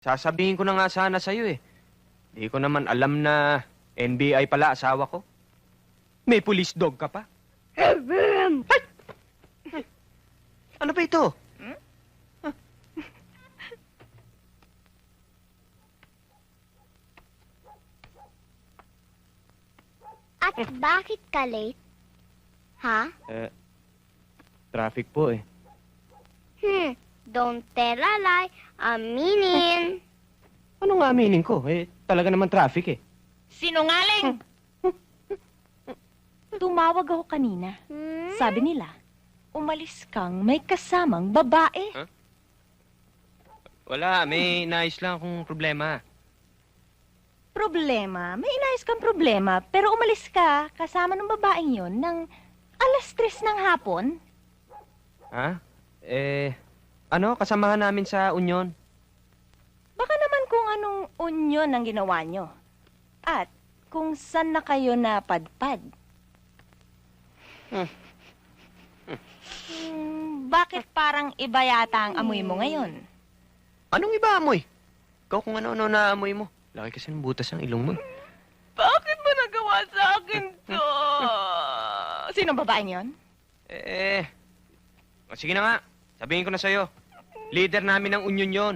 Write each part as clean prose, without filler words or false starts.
Sasabihin ko na nga sana sa'yo eh. Di ko naman alam na NBI pala asawa ko. May police dog ka pa. Heaven! Ay! Ano ba ito? At bakit ka late? Ha? Traffic po eh. Don't tell a lie. Aminin. Ano nga aminin ko? Talaga naman traffic eh. Sinungaling! Tumawag ako kanina. Sabi nila, umalis kang may kasamang babae. Huh? Wala, may nais lang akong problema. Problema? May inayos kang problema, pero umalis ka kasama ng babaeng yon ng 3:00 ng hapon. Ha? Kasamahan namin sa Union. Baka naman kung anong unyon ang ginawa nyo. At kung saan na kayo napadpad. Bakit parang iba yata ang amoy mo ngayon? Anong iba amoy? Ikaw kung ano-ano na amoy mo. Laki kasi ng butas ang ilong mo. Bakit mo nagawa sa akin to? Sinong babaeng yon? Sige na nga. Sabihin ko na sa'yo. Leader namin ng Union yon.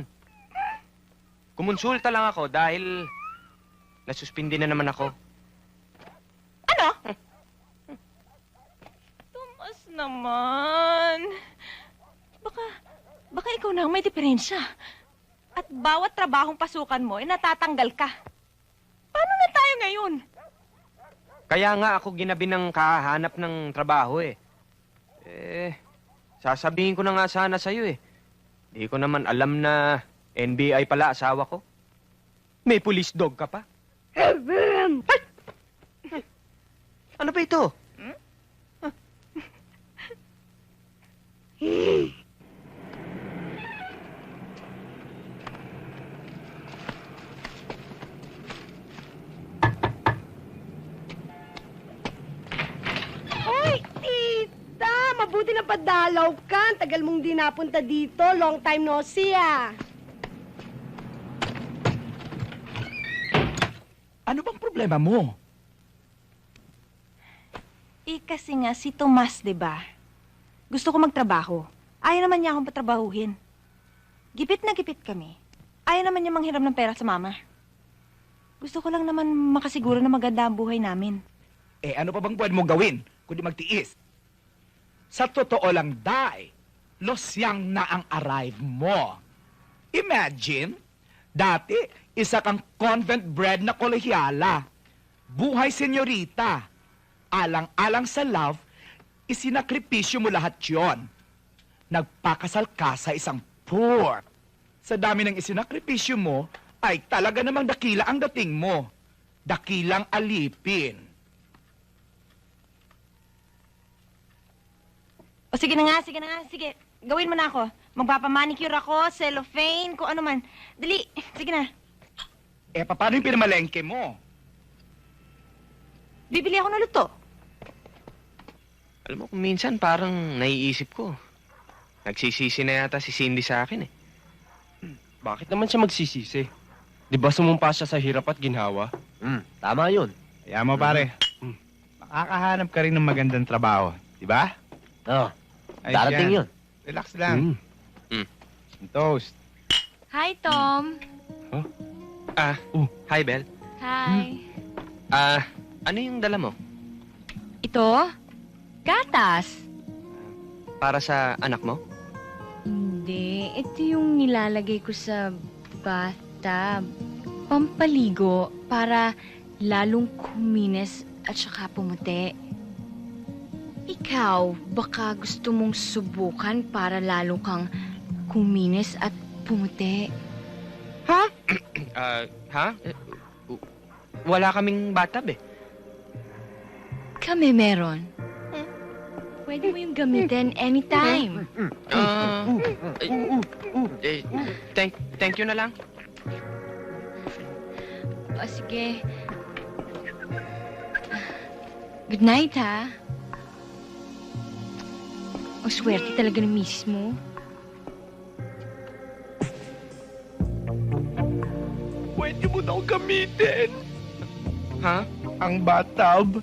Kumonsulta lang ako dahil nasuspindi na naman ako. Ano? Tumas naman. Baka ikaw na ang may diferensya. At bawat trabahong pasukan mo, natatanggal ka. Paano na tayo ngayon? Kaya nga ako ginabi ng kahanap ng trabaho eh. Sasabihin ko na nga sana sa'yo eh. Di ko naman alam na NBI pala asawa ko. May police dog ka pa. Heaven! Ay! Ano ba ito? Hoy, tita! Mabuti na padalaw ka. Ang tagal mong di napunta dito. Long time no see, ah. Ano bang problema mo? Kasi nga si Tomas, di ba? Gusto ko magtrabaho. Ayaw naman niya akong patrabahuhin. Gipit na gipit kami. Ayaw naman niya manghiram ng pera sa mama. Gusto ko lang naman makasiguro na maganda ang buhay namin. Ano pa bang pwede mong gawin kundi magtiis? Sa totoo lang, Day, losyang na ang arrive mo. Imagine, dati, isa kang convent-bred na kolehyala. Buhay senyorita. Alang-alang sa love, isinakripisyo mo lahat yon. Nagpakasal ka sa isang poor. Sa dami ng isinakripisyo mo, ay talaga namang dakila ang dating mo. Dakilang alipin. O sige na nga, sige. Gawin mo na ako. Magpapamanicure ako, cellophane, kung ano man. Dali, sige na. Paano yung pinamalengke mo? Bibili ako ng luto. Alam mo, kung minsan parang naiisip ko. Nagsisisi na yata si Cindy sa akin eh. Bakit naman siya magsisisi? Di ba sumumpa siya sa hirap at ginhawa? Tama yun. Kaya mo, pare. Makakahanap ka rin ng magandang trabaho. Di ba? Oh, Ayos darating yan. yun. Relax lang. Toast. Hi, Tom. Hi, Bel. Hi. Ano yung dala mo? Ito? Gatas. Para sa anak mo? Hindi. Ito yung nilalagay ko sa bathtub. Pampaligo para lalong kuminis at saka pumuti. Ikaw, baka gusto mong subukan para lalo kang kuminis at pumuti. Ha? Wala kaming bathtub eh. Kami meron. Pwede mo yung gamitin anytime. Thank you na lang. O sige. Good night, ha? Ang swerte talaga ng misis mo. pwede mo daw gamitin. Ha? Ang bathtub.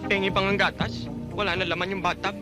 Pengi pang ang gatas? Wala na laman yung bathtub?